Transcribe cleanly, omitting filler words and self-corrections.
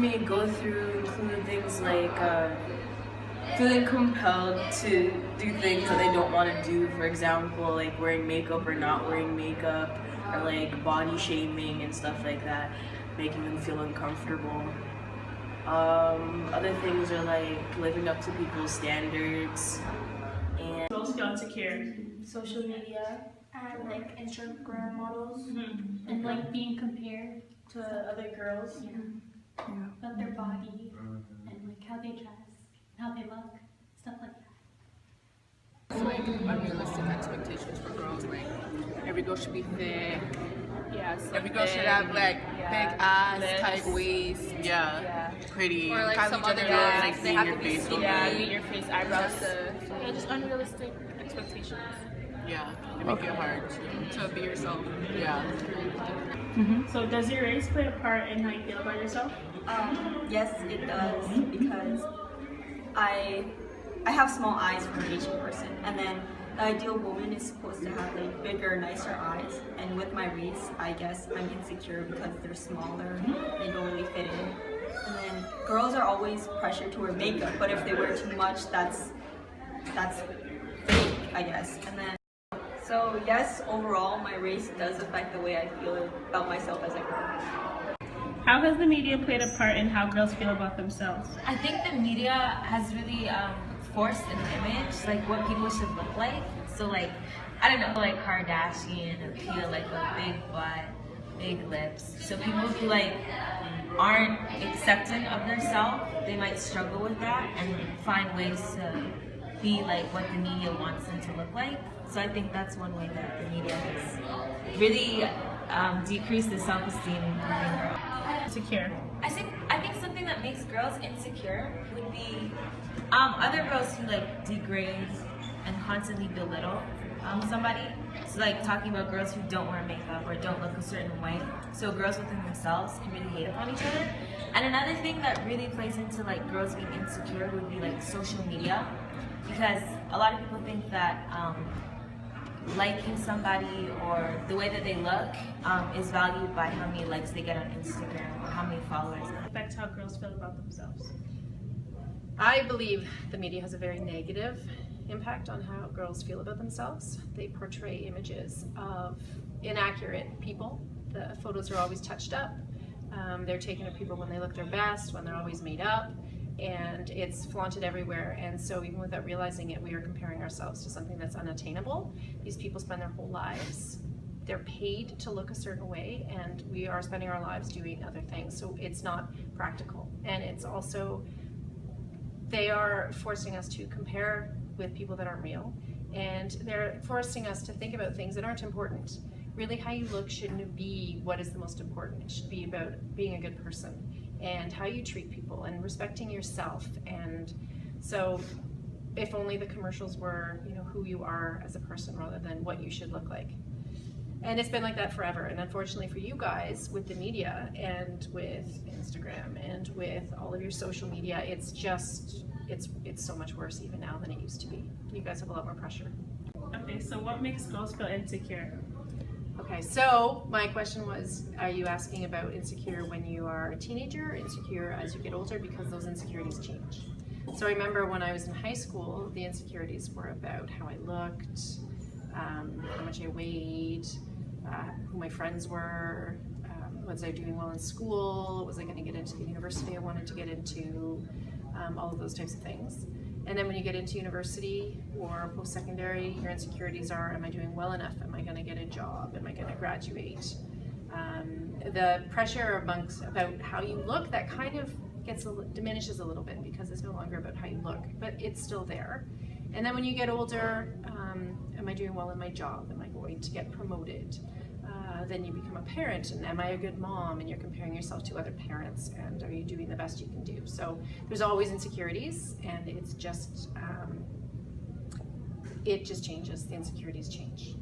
may go through include things like feeling compelled to do things that they don't want to do. For example, like wearing makeup or not wearing makeup, or like body shaming and stuff like that, making them feel uncomfortable. Other things are like living up to people's standards. And girls feel insecure. Social media and like Instagram models And like being compared to other girls. about their body and like how they dress, how they look, stuff like that. It's like unrealistic expectations for girls. Like every girl should be thick. Yeah, Every girl should have like big ass, lips. tight waist. Yeah, pretty. Or like Kylie some other Jenner girls, like they seeing have your to be face. skinny, Yeah, your face, eyebrows. Yeah, just unrealistic expectations. yeah, they make it hard to be yourself. Yeah. So does your race play a part in how you feel about yourself? Yes, it does, because I have small eyes for an Asian person, and then the ideal woman is supposed to have like bigger, nicer eyes. And with my race, I guess I'm insecure because they're smaller, they don't really fit in. And then girls are always pressured to wear makeup, but if they wear too much, that's fake, I guess. And then so yes, overall, my race does affect the way I feel about myself as a girl. How has the media played a part in how girls feel about themselves? I think the media has really forced an image, like what people should look like. So like, I don't know, like Kardashian appeal like a big butt, big lips. So people who like aren't accepting of themselves, they might struggle with that and find ways to be like what the media wants them to look like. So I think that's one way that the media has really decreased the self-esteem within girls. Insecure. I think something that makes girls insecure would be other girls who like degrade and constantly belittle somebody. So like talking about girls who don't wear makeup or don't look a certain way. So girls within themselves can really hate upon each other. And another thing that really plays into like girls being insecure would be like social media, because a lot of people think that liking somebody or the way that they look is valued by how many likes they get on Instagram or how many followers. Affects how girls feel about themselves. I believe the media has a very negative impact on how girls feel about themselves. They portray images of inaccurate people. The photos are always touched up. They're taken of people when they look their best, when they're always made up, and it's flaunted everywhere. And so even without realizing it, we are comparing ourselves to something that's unattainable. These people spend their whole lives, they're paid to look a certain way, and we are spending our lives doing other things. So it's not practical. And it's also, they are forcing us to compare with people that aren't real, and they're forcing us to think about things that aren't important. Really, how you look shouldn't be what is the most important. It should be about being a good person and how you treat people and respecting yourself. And so if only the commercials were, you know, who you are as a person rather than what you should look like. And it's been like that forever. And unfortunately for you guys, with the media and with Instagram and with all of your social media, it's just, it's so much worse even now than it used to be. You guys have a lot more pressure. Okay, so what makes girls feel insecure? Okay, so my question was, are you asking about insecure when you are a teenager, insecure as you get older, because those insecurities change? So I remember when I was in high school, the insecurities were about how I looked, how much I weighed, who my friends were, was I doing well in school, was I going to get into the university I wanted to get into, all of those types of things. And then when you get into university or post-secondary, your insecurities are, am I doing well enough? Am I going to get a job? Am I going to graduate? The pressure about how you look, that kind of diminishes a little bit because it's no longer about how you look, but it's still there. And then when you get older, am I doing well in my job? Am I going to get promoted? Then you become a parent, and am I a good mom? And you're comparing yourself to other parents, and are you doing the best you can do? So there's always insecurities, and it's just, it just changes, the insecurities change.